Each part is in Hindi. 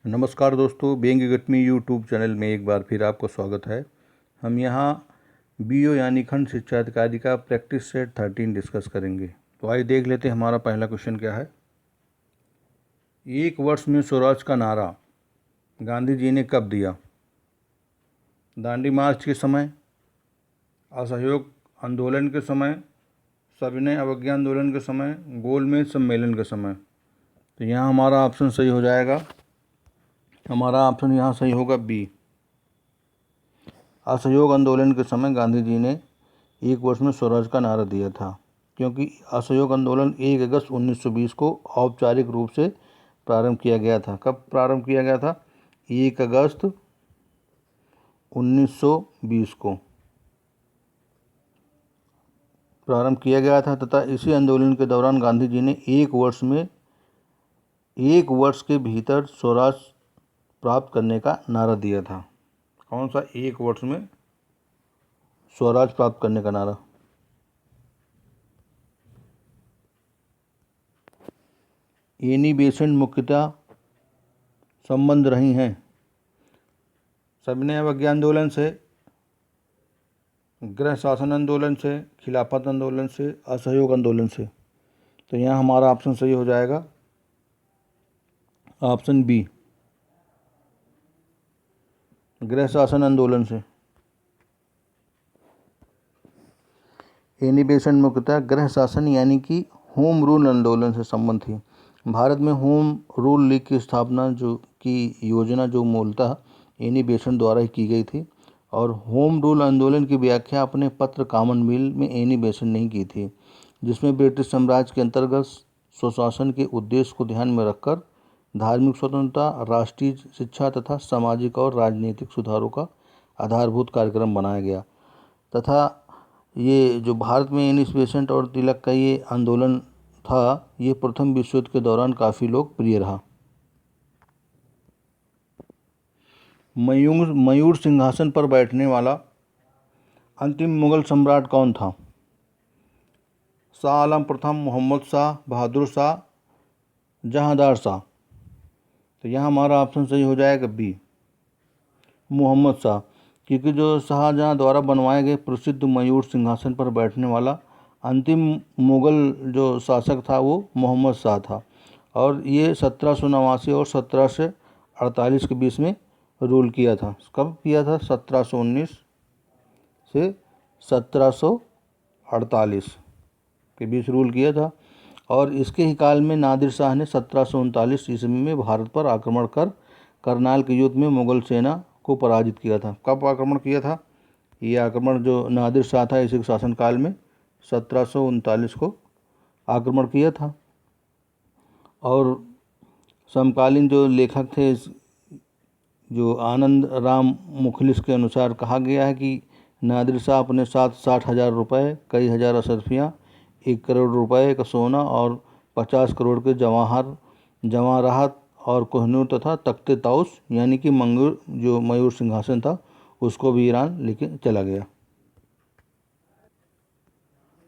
नमस्कार दोस्तों, being get me YouTube channel में एक बार फिर आपको स्वागत है। हम यहाँ बीओ यानी खंड शिक्षा अधिकारी का प्रैक्टिस सेट 13 डिस्कस करेंगे। तो आइए देख लेते हैं हमारा पहला क्वेश्चन क्या है। एक वर्ष में स्वराज का नारा गांधी जी ने कब दिया? दांडी मार्च के समय, असहयोग आंदोलन के समय, सविनय अवज्ञा आंदोलन के समय, गोलमेज सम्मेलन के समय। तो यहाँ हमारा ऑप्शन सही हो जाएगा। हमारा ऑप्शन यहाँ सही होगा बी। असहयोग आंदोलन के समय गांधी जी ने एक वर्ष में स्वराज का नारा दिया था, क्योंकि असहयोग आंदोलन 1 अगस्त 1920 को औपचारिक रूप से प्रारंभ किया गया था। कब प्रारंभ किया गया था? 1 अगस्त 1920 को प्रारंभ किया गया था तथा इसी आंदोलन के दौरान गांधी जी ने एक वर्ष के भीतर स्वराज प्राप्त करने का नारा दिया था। कौन सा? एक वर्ष में स्वराज प्राप्त करने का नारा। एनी बेसेंट मुख्यतः संबंध रही हैं सविनय अवज्ञा आंदोलन से, गृह शासन आंदोलन से, खिलाफत आंदोलन से, असहयोग आंदोलन से। तो यहाँ हमारा ऑप्शन सही हो जाएगा, ऑप्शन बी, गृह शासन आंदोलन से। एनी बेसेंट मुख्यतः गृह शासन यानी कि होम रूल आंदोलन से संबंध थी। भारत में होम रूल लीग की स्थापना की योजना जो मूलतः एनी बेसेंट द्वारा ही की गई थी, और होम रूल आंदोलन की व्याख्या अपने पत्र कॉमनवेल्थ में एनी बेसेंट ने की थी, जिसमें ब्रिटिश साम्राज्य के अंतर्गत स्वशासन के उद्देश्य को ध्यान में रखकर धार्मिक स्वतंत्रता, राष्ट्रीय शिक्षा तथा सामाजिक और राजनीतिक सुधारों का आधारभूत कार्यक्रम बनाया गया। तथा ये जो भारत में एनी बेसेंट और तिलक का ये आंदोलन था, ये प्रथम विश्व युद्ध के दौरान काफ़ी लोकप्रिय रहा। मयूर सिंहासन पर बैठने वाला अंतिम मुगल सम्राट कौन था? शाह आलम प्रथम, मोहम्मद शाह, बहादुर शाह, जहांदार शाह। तो यहाँ हमारा ऑप्शन सही हो जाएगा बी, मोहम्मद शाह, क्योंकि जो शाहजहाँ द्वारा बनवाए गए प्रसिद्ध मयूर सिंहासन पर बैठने वाला अंतिम मुगल जो शासक था वो मोहम्मद शाह था, और ये 1789 और 1748 के बीच में रूल किया था। कब किया था? 1719 से 1748 के बीच रूल किया था। और इसके ही काल में नादिर शाह ने 1739 ईस्वी में भारत पर आक्रमण कर करनाल के युद्ध में मुगल सेना को पराजित किया था। कब आक्रमण किया था? ये आक्रमण जो नादिर शाह था, इसी शासनकाल में 1739 को आक्रमण किया था। और समकालीन जो लेखक थे, जो आनंद राम मुखलिस के अनुसार कहा गया है कि नादिर शाह अपने साथ 60,000 रुपये, कई हज़ार अशरफियाँ, 1 करोड़ रुपए का सोना और 50 करोड़ के जवाहरात और कोहिनूर तथा तख्ते ताउस यानी कि मयूर सिंहासन था, उसको भी ईरान लेके चला गया।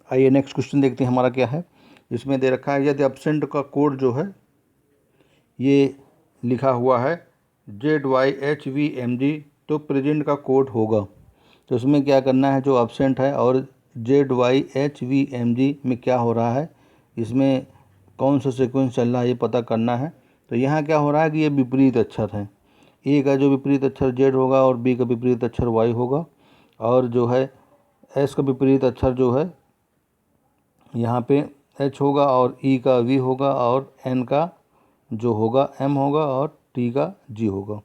आइए नेक्स्ट क्वेश्चन देखते हैं हमारा क्या है। इसमें दे रखा है यदि एब्सेंट का कोड जो है ये लिखा हुआ है ZYHVMG, तो प्रेजेंट का कोड होगा। तो इसमें क्या करना है, जो एब्सेंट है और ZYHVMG में क्या हो रहा है, इसमें कौन सा सीक्वेंस चल रहा है ये पता करना है। तो यहाँ क्या हो रहा है कि ये विपरीत अक्षर हैं। ए का जो विपरीत अक्षर Z होगा और बी का विपरीत अक्षर Y होगा, और जो है एस का विपरीत अक्षर जो है यहाँ पे H होगा, और E का V होगा, और N का जो होगा M होगा, और T का G होगा।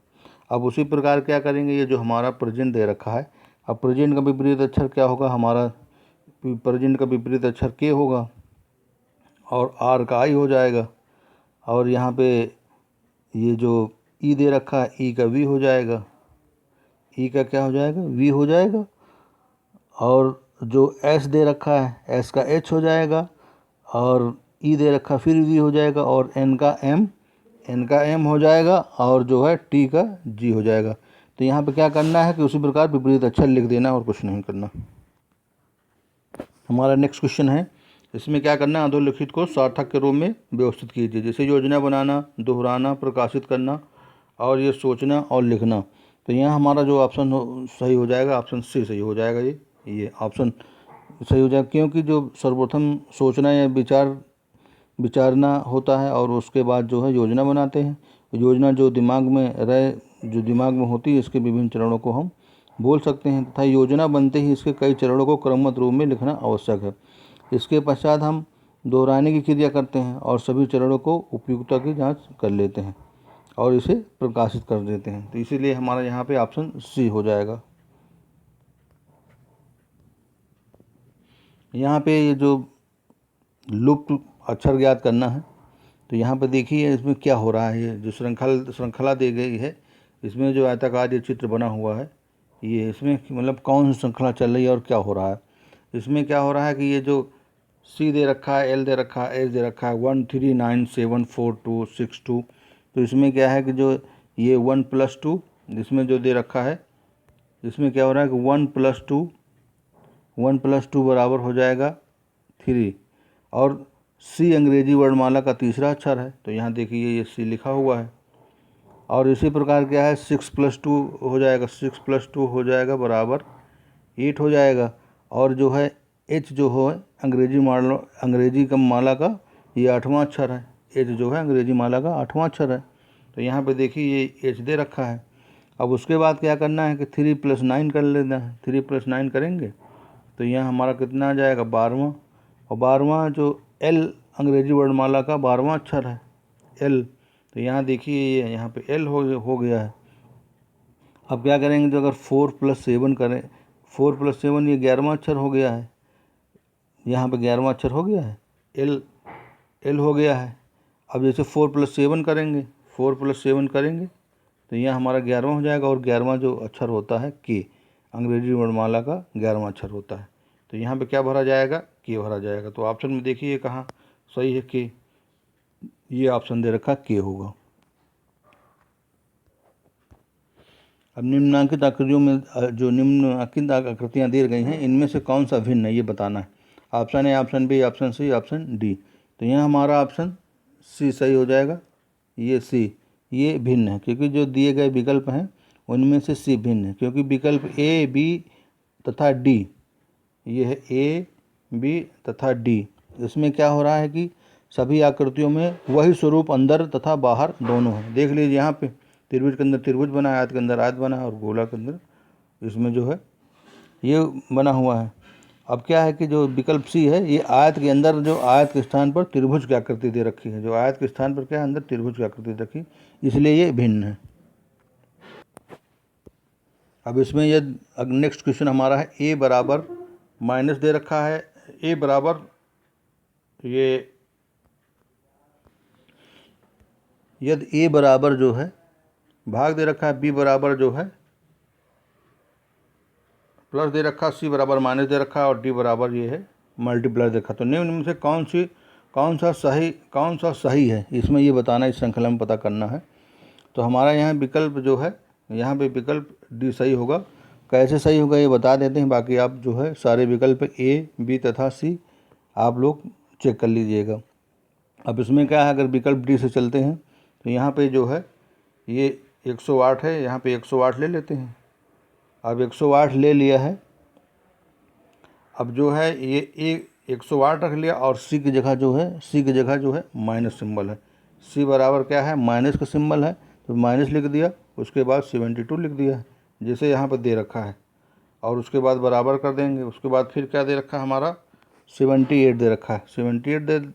अब उसी प्रकार क्या करेंगे, ये जो हमारा प्रेजेंट दे रखा है, अब प्रेजेंट का विपरीत अक्षर क्या होगा? हमारा प्रेजेंट का विपरीत अक्षर K होगा, और R का I हो जाएगा, और यहाँ पे ये जो E दे रखा है, E का V हो जाएगा, E का क्या हो जाएगा? V हो जाएगा, और जो S दे रखा है, S का H हो जाएगा, और E दे रखा फिर V हो जाएगा, और N का M हो जाएगा, और जो है T का G हो जाएगा। तो यहाँ पे क्या करना है कि उसी प्रकार विपरीत अक्षर लिख देना और कुछ नहीं करना। हमारा नेक्स्ट क्वेश्चन है, इसमें क्या करना है, अधोलिखित को सार्थक के रूप में व्यवस्थित कीजिए। जैसे योजना बनाना, दोहराना, प्रकाशित करना, और ये सोचना और लिखना। तो यहाँ हमारा जो ऑप्शन सही हो जाएगा, ऑप्शन सी सही हो जाएगा। ये ऑप्शन सही हो जाएगा, क्योंकि जो सर्वप्रथम सोचना या विचारना होता है और उसके बाद जो है योजना बनाते हैं। योजना जो दिमाग में होती है, इसके विभिन्न चरणों को हम बोल सकते हैं तथा योजना बनते ही इसके कई चरणों को क्रमबद्ध रूप में लिखना आवश्यक है। इसके पश्चात हम दोहराने की क्रिया करते हैं और सभी चरणों को उपयुक्तता की जांच कर लेते हैं और इसे प्रकाशित कर देते हैं। तो इसीलिए हमारा यहाँ पे ऑप्शन सी हो जाएगा। यहाँ पे ये जो लुप्त अक्षर ज्ञात करना है, तो यहाँ पे देखिए इसमें क्या हो रहा है। ये जो श्रृंखला दी गई है, इसमें जो आयताकार ये चित्र बना हुआ है, ये इसमें मतलब कौन सी श्रृंखला चल रही है और क्या हो रहा है। इसमें क्या हो रहा है कि ये जो सी दे रखा है, एल दे रखा है, एच दे रखा है, 1 3 9 7 4 2 6 2। तो इसमें क्या है कि जो ये 1+2 इसमें जो दे रखा है, इसमें क्या हो रहा है कि 1+2 बराबर हो जाएगा 3। और सी अंग्रेजी वर्णमाला का तीसरा अक्षर है, तो यहाँ देखिए ये सी लिखा हुआ है। और इसी प्रकार क्या है 6+2 हो जाएगा, 6+2 हो जाएगा बराबर 8 हो जाएगा। और जो है एच जो है अंग्रेजी का माला का ये 8वां अक्षर है। एच जो है अंग्रेजी माला का 8वां अक्षर है। तो यहाँ पे देखिए ये एच दे रखा है। अब उसके बाद क्या करना है कि 3+9 कर लेना है। 3+9 करेंगे तो यहाँ हमारा कितना आ जाएगा 12वां। और 12वां जो एल अंग्रेजी वर्णमाला का 12वां अक्षर है, एल। तो यहाँ देखिए ये यहाँ पे एल हो गया है। अब क्या करेंगे, तो अगर 4+7 करें, 4+7 ये 11वां अक्षर हो गया है। यहाँ पे 11वां अक्षर हो गया है, एल हो गया है। अब जैसे 4+7 करेंगे, 4+7 करेंगे तो यहाँ हमारा 11वां हो जाएगा। और 11वां जो अक्षर होता है के, अंग्रेजी वर्णमाला का 11वां अक्षर होता है। तो यहाँ पे क्या भरा जाएगा, के भरा जाएगा। तो ऑप्शन में देखिए कहाँ सही है, के। ये ऑप्शन दे रखा के होगा। अब निम्नांकित आकृतियों में जो निम्नांकित आकृतियाँ दी गई हैं, इनमें से कौन सा भिन्न है ये बताना है। Option A, option B, option C, option D. तो यहाँ हमारा ऑप्शन सी सही हो जाएगा। ये सी ये भिन्न है, क्योंकि जो दिए गए विकल्प हैं उनमें से सी भिन्न है, क्योंकि विकल्प ए, बी तथा डी, ये है ए, बी तथा डी। इसमें क्या हो रहा है कि सभी आकृतियों में वही स्वरूप अंदर तथा बाहर दोनों है। देख लीजिए यहाँ पे त्रिभुज के अंदर त्रिभुज बना है, आयत के अंदर आयत बना है, और गोला के अंदर इसमें जो है ये बना हुआ है। अब क्या है कि जो विकल्प सी है, ये आयत के अंदर जो आयत के स्थान पर त्रिभुज की आकृति दे रखी है, जो आयत के स्थान पर क्या है अंदर त्रिभुज की आकृति दे रखी, इसलिए ये भिन्न है। अब इसमें ये नेक्स्ट क्वेश्चन हमारा है, ए बराबर माइनस दे रखा है, ए बराबर ये यदि ए बराबर जो है भाग दे रखा है, बी बराबर जो है प्लस दे रखा, सी बराबर माइनस दे रखा, और डी बराबर ये है मल्टीप्लाई दे रखा। तो निम्न में से कौन सा सही है, इसमें ये बताना, इस श्रृंखला में पता करना है। तो हमारा यहाँ विकल्प जो है, यहाँ पे विकल्प डी सही होगा। कैसे सही होगा ये बता देते हैं, बाकी आप जो है सारे विकल्प ए, बी तथा सी आप लोग चेक कर लीजिएगा। अब इसमें क्या है, अगर विकल्प डी से चलते हैं तो यहाँ पे जो है ये 108 है, यहाँ पे 108 ले लेते हैं। अब 108 ले लिया है। अब जो है ये 108 रख लिया, और सी की जगह जो है माइनस सिंबल है। सी बराबर क्या है, माइनस का सिंबल है, तो माइनस लिख दिया। उसके बाद 72 लिख दिया है, जैसे यहाँ पर दे रखा है, और उसके बाद बराबर कर देंगे। उसके बाद फिर क्या दे रखा है हमारा 78 दे रखा है, 78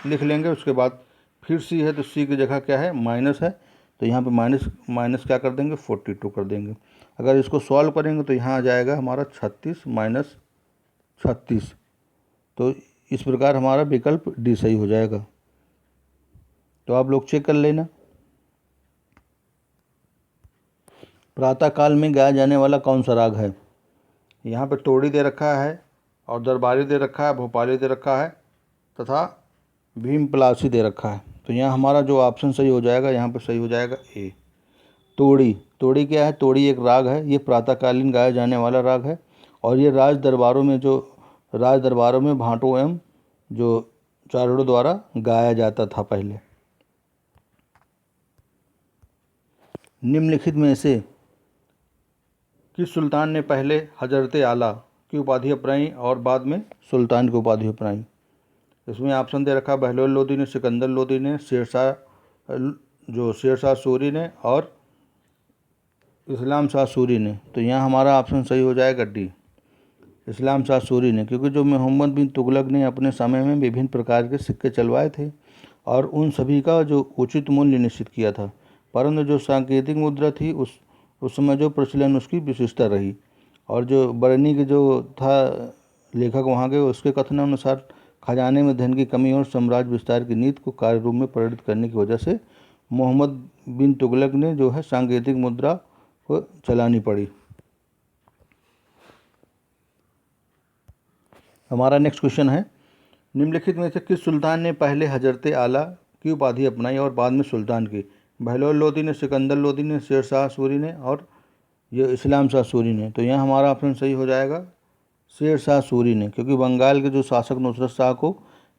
लिख लेंगे। उसके बाद फिर सी है, तो सी की जगह क्या है माइनस है, तो यहाँ पे माइनस क्या कर देंगे 42 कर देंगे। अगर इसको सॉल्व करेंगे तो यहाँ आ जाएगा हमारा 36 माइनस 36। तो इस प्रकार हमारा विकल्प डी सही हो जाएगा। तो आप लोग चेक कर लेना। प्रातः काल में गाया जाने वाला कौन सा राग है। यहाँ पे तोड़ी दे रखा है, और दरबारी दे रखा है, भोपाली दे रखा है, तथा भीम पलासी दे रखा है। तो यहाँ हमारा जो ऑप्शन सही हो जाएगा, यहाँ पर सही हो जाएगा ए, तोड़ी। तोड़ी क्या है, तोड़ी एक राग है, ये प्रातःकालीन गाया जाने वाला राग है, और ये राज दरबारों में भाटों एवं जो चारणों द्वारा गाया जाता था पहले। निम्नलिखित में से किस सुल्तान ने पहले हजरत आला की उपाधि अपनाई और बाद में सुल्तान की उपाधि अपनाई? इसमें ऑप्शन दे रखा बहलोल लोदी ने, सिकंदर लोदी ने, शेरशाह सूरी ने और इस्लाम शाह सूरी ने। तो यहाँ हमारा ऑप्शन सही हो जाएगा डी, इस्लाम शाह सूरी ने, क्योंकि जो मोहम्मद बिन तुगलक ने अपने समय में विभिन्न प्रकार के सिक्के चलवाए थे और उन सभी का जो उचित मूल्य निश्चित किया था, परंतु जो सांकेतिक मुद्रा थी उस समय जो प्रचलन उसकी विशिष्टता रही, और जो बरनी के जो था लेखक वहाँ के, उसके कथनानुसार खजाने में धन की कमी और साम्राज्य विस्तार की नीति को कार्य रूप में परिणत करने की वजह से मोहम्मद बिन तुगलक ने जो है सांकेतिक मुद्रा को चलानी पड़ी। हमारा नेक्स्ट क्वेश्चन है, निम्नलिखित में से किस सुल्तान ने पहले हजरत आला की उपाधि अपनाई और बाद में सुल्तान की? बहलोल लोदी ने, सिकंदर लोदी ने, शेरशाह सूरी ने और ये इस्लाम शाह सूरी ने। तो यहाँ हमारा ऑप्शन सही हो जाएगा शेरशाह सूरी ने, क्योंकि बंगाल के जो शासक नुसरत शाह को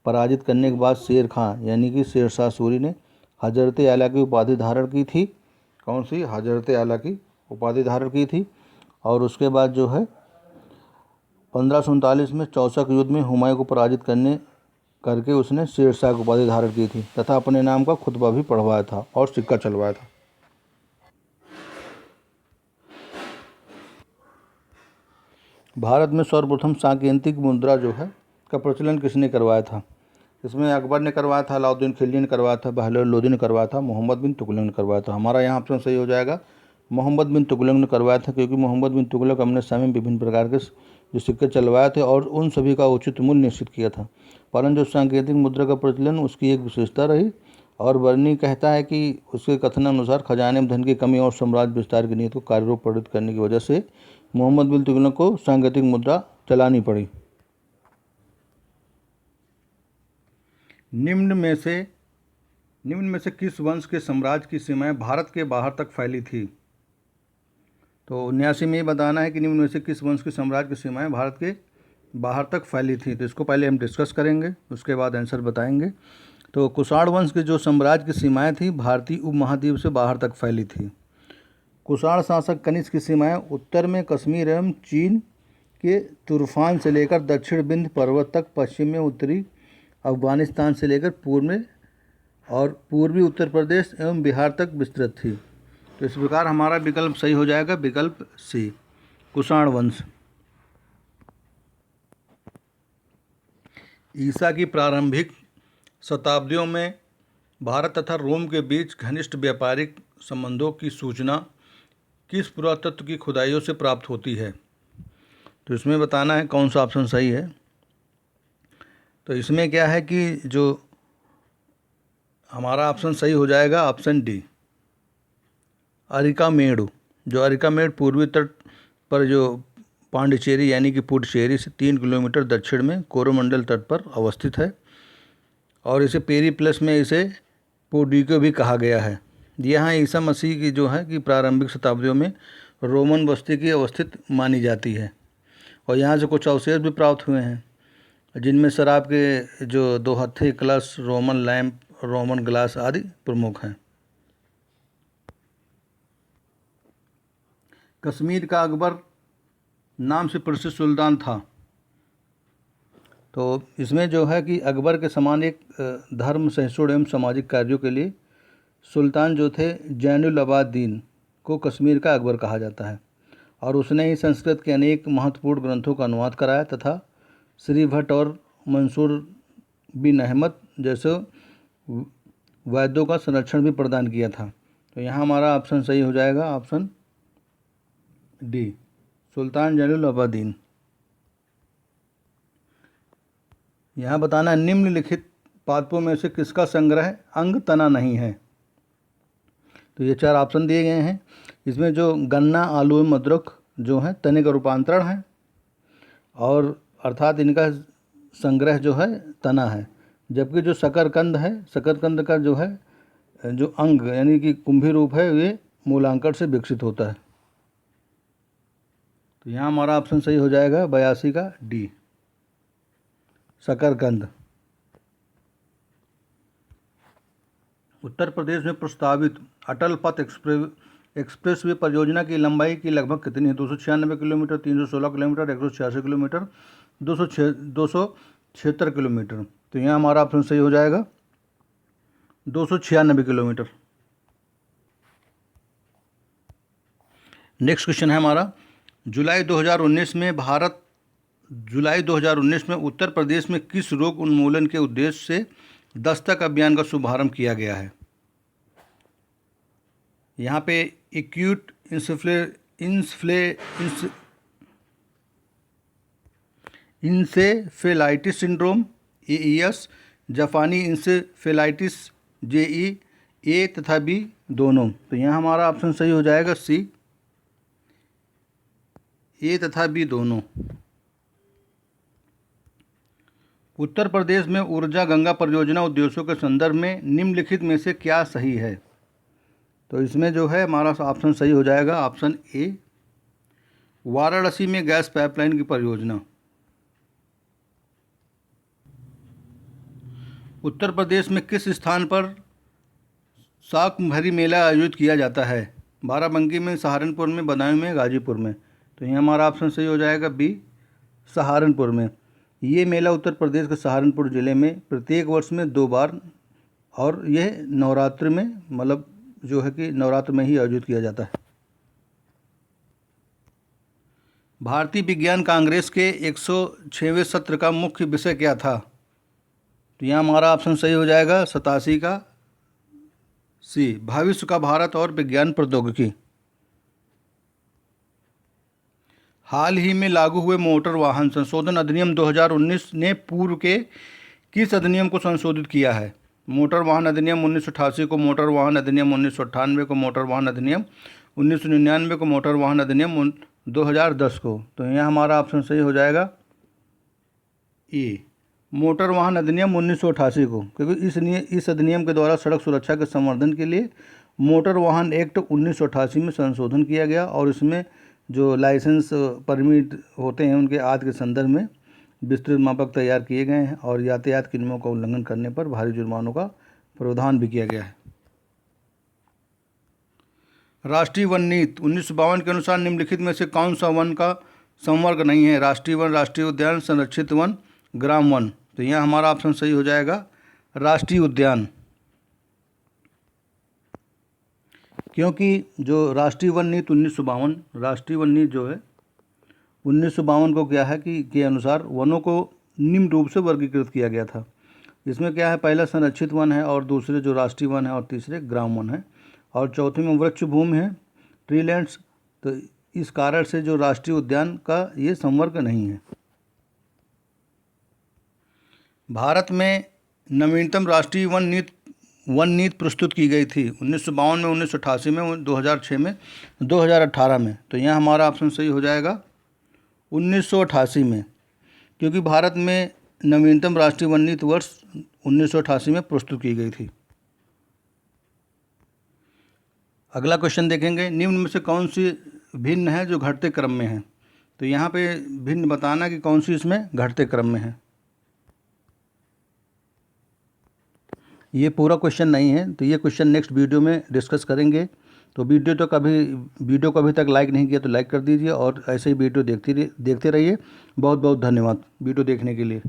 पराजित करने के बाद शेर खां यानी कि शेरशाह सूरी ने हजरत आला की उपाधि धारण की थी। कौन सी? हजरत आला की उपाधि धारण की थी। और उसके बाद जो है 1539 में चौसक युद्ध में हुमायूं को पराजित करके उसने शेरशाह की उपाधि धारण की थी तथा अपने नाम का खुतबा भी पढ़वाया था और सिक्का चलवाया था। भारत में सर्वप्रथम सांकेतिक मुद्रा जो है का प्रचलन किसने करवाया था? इसमें अकबर ने करवाया था, अलाउद्दीन खिलजी ने करवाया था, बहलोल लोदी ने करवाया था, मोहम्मद बिन तुगलक ने करवाया था। हमारा यहाँ ऑप्शन सही हो जाएगा मोहम्मद बिन तुगलक ने करवाया था, क्योंकि मोहम्मद बिन तुगलक अपने समय में विभिन्न प्रकार के जो सिक्के चलवाए थे और उन सभी का उचित मूल्य निश्चित किया था, परंतु जो सांकेतिक मुद्रा का प्रचलन उसकी एक विशेषता रही। और बर्नी कहता है कि उसके कथनानुसार खजाने में धन की कमी और साम्राज्य विस्तार की नीति को कार्यरूप परिणत करने की वजह से मोहम्मद बिन तुगलक को सांकेतिक मुद्रा चलानी पड़ी। निम्न में से किस वंश के साम्राज्य की सीमाएं भारत के बाहर तक फैली थी? तो 79 में ये बताना है कि निम्न में से किस वंश के साम्राज्य की सीमाएं भारत के बाहर तक फैली थी। तो इसको पहले हम डिस्कस करेंगे, उसके बाद आंसर बताएंगे। तो कुषाण वंश के जो साम्राज्य की सीमाएं थी भारतीय उपमहाद्वीप से बाहर तक फैली थी। कुषाण शासक कनिष्क की सीमाएं उत्तर में कश्मीर एवं चीन के तुर्फान से लेकर दक्षिण विंध्य पर्वत तक, पश्चिम में उत्तरी अफगानिस्तान से लेकर पूर्व में और पूर्वी उत्तर प्रदेश एवं बिहार तक विस्तृत थी। तो इस प्रकार हमारा विकल्प सही हो जाएगा, विकल्प सी, कुषाण वंश। ईसा की प्रारंभिक शताब्दियों में भारत तथा रोम के बीच घनिष्ठ व्यापारिक संबंधों की सूचना किस पुरातत्व की खुदाइयों से प्राप्त होती है? तो इसमें बताना है कौन सा ऑप्शन सही है। तो इसमें क्या है कि जो हमारा ऑप्शन सही हो जाएगा ऑप्शन डी, अरिकामेडु। जो अरिकामेड पूर्वी तट पर जो पांडिचेरी यानी कि पुडुचेरी से 3 किलोमीटर दक्षिण में कोरोमंडल तट पर अवस्थित है और इसे पेरीप्लस में इसे पोडिको भी कहा गया है। यहाँ ईसा मसीह की जो है कि प्रारंभिक शताब्दियों में रोमन बस्ती की अवस्थित मानी जाती है और यहाँ से कुछ अवशेष भी प्राप्त हुए हैं, जिनमें शराब के जो 2 हत्थे, कलश, रोमन लैंप, रोमन ग्लास आदि प्रमुख हैं। कश्मीर का अकबर नाम से प्रसिद्ध सुल्तान था। तो इसमें जो है कि अकबर के समान एक धर्म सहिष्णु एवं सामाजिक कार्यों के लिए सुल्तान जो थे जैनुल अबादीन को कश्मीर का अकबर कहा जाता है और उसने ही संस्कृत के अनेक महत्वपूर्ण ग्रंथों का अनुवाद कराया तथा श्री भट्ट और मंसूर बिन अहमद जैसे वाद्यों का संरक्षण भी प्रदान किया था। तो यहाँ हमारा ऑप्शन सही हो जाएगा, ऑप्शन डी, सुल्तान जैनुल अबादीन। यहाँ बताना है निम्नलिखित पादपों में से किसका संग्रह अंग तना नहीं है। तो ये 4 ऑप्शन दिए गए हैं। इसमें जो गन्ना, आलू एवं अदरक जो है तने का रूपांतरण है और अर्थात इनका संग्रह जो है तना है, जबकि जो शकरकंद है, शकरकंद का जो है जो अंग यानी कि कुंभी रूप है ये मूलांकन से विकसित होता है। तो यहाँ हमारा ऑप्शन सही हो जाएगा 82 का डी, शकरकंद। उत्तर प्रदेश में प्रस्तावित अटल पथ एक्सप्रेसवे परियोजना की लंबाई की लगभग कितनी है? 296 किलोमीटर, 316 किलोमीटर, 186 किलोमीटर, 276 किलोमीटर। तो यहाँ हमारा ऑप्शन सही हो जाएगा 296 किलोमीटर। नेक्स्ट क्वेश्चन है हमारा, जुलाई 2019 में उत्तर प्रदेश में किस रोग उन्मूलन के उद्देश्य से दस्तक अभियान का शुभारंभ किया गया है? यहाँ पे एक्यूट इंसेफेलाइटिस सिंड्रोम AES, जापानी इंसेफेलाइटिस JE, A तथा B दोनों। तो यहाँ हमारा ऑप्शन सही हो जाएगा C, A तथा B दोनों। उत्तर प्रदेश में ऊर्जा गंगा परियोजना उद्देश्यों के संदर्भ में निम्नलिखित में से क्या सही है? तो इसमें जो है हमारा ऑप्शन सही हो जाएगा ऑप्शन A, वाराणसी में गैस पाइपलाइन की परियोजना। उत्तर प्रदेश में किस स्थान पर शाकंभरी मेला आयोजित किया जाता है? बाराबंकी में, सहारनपुर में, बदायूं में, गाजीपुर में। तो यहाँ हमारा ऑप्शन सही हो जाएगा B, सहारनपुर में। ये मेला उत्तर प्रदेश के सहारनपुर ज़िले में प्रत्येक वर्ष में 2 बार, और यह नवरात्र में, मतलब जो है कि नवरात्र में ही आयोजित किया जाता है। भारतीय विज्ञान कांग्रेस के 106वें सत्र का मुख्य विषय क्या था? तो यहाँ हमारा ऑप्शन सही हो जाएगा 87 का C, भविष्य का भारत और विज्ञान प्रौद्योगिकी। हाल ही में लागू हुए मोटर वाहन संशोधन अधिनियम 2019 ने पूर्व के किस अधिनियम को संशोधित किया है? मोटर वाहन अधिनियम 1988 को, मोटर वाहन अधिनियम 1998 को, मोटर वाहन अधिनियम 1999 को, मोटर वाहन अधिनियम 2010 को। तो यहाँ हमारा ऑप्शन सही हो जाएगा ए, मोटर वाहन अधिनियम 1988 को, क्योंकि इस अधिनियम के द्वारा सड़क सुरक्षा के संवर्धन के लिए मोटर वाहन एक्ट 1988 में संशोधन किया गया, और इसमें जो लाइसेंस परमिट होते हैं उनके आदि के संदर्भ में विस्तृत मापक तैयार किए गए हैं, और यातायात के नियमों का उल्लंघन करने पर भारी जुर्मानों का प्रावधान भी किया गया है। राष्ट्रीय वन नीति 1952 के अनुसार निम्नलिखित में से कौन सा वन का संवर्ग नहीं है? राष्ट्रीय वन, राष्ट्रीय उद्यान, संरक्षित वन, ग्राम वन। तो यहाँ हमारा ऑप्शन सही हो जाएगा राष्ट्रीय उद्यान, क्योंकि जो राष्ट्रीय वन नीति 1952, राष्ट्रीय वन नीति जो है 1952 को क्या है कि के अनुसार वनों को निम्न रूप से वर्गीकृत किया गया था। इसमें क्या है, पहला संरक्षित वन है, और दूसरे जो राष्ट्रीय वन है, और तीसरे ग्राम वन है, और चौथे में वृक्ष भूमि है, ट्री लैंड्स। तो इस कारण से जो राष्ट्रीय उद्यान का ये संवर्ग नहीं है। भारत में नवीनतम राष्ट्रीय वन नीति प्रस्तुत की गई थी 1952 में, 1988 में, 2006 में, 2018 में। तो यहाँ हमारा ऑप्शन सही हो जाएगा 1988 में, क्योंकि भारत में नवीनतम राष्ट्रीय वन नीति वर्ष 1988 में प्रस्तुत की गई थी। अगला क्वेश्चन देखेंगे, निम्न में से कौन सी भिन्न है जो घटते क्रम में है? तो यहाँ पे भिन्न बताना कि कौन सी इसमें घटते क्रम में है। ये पूरा क्वेश्चन नहीं है, तो ये क्वेश्चन नेक्स्ट वीडियो में डिस्कस करेंगे। तो वीडियो को अभी तक लाइक नहीं किया तो लाइक कर दीजिए, और ऐसे ही वीडियो देखते रहिए। बहुत बहुत धन्यवाद वीडियो देखने के लिए।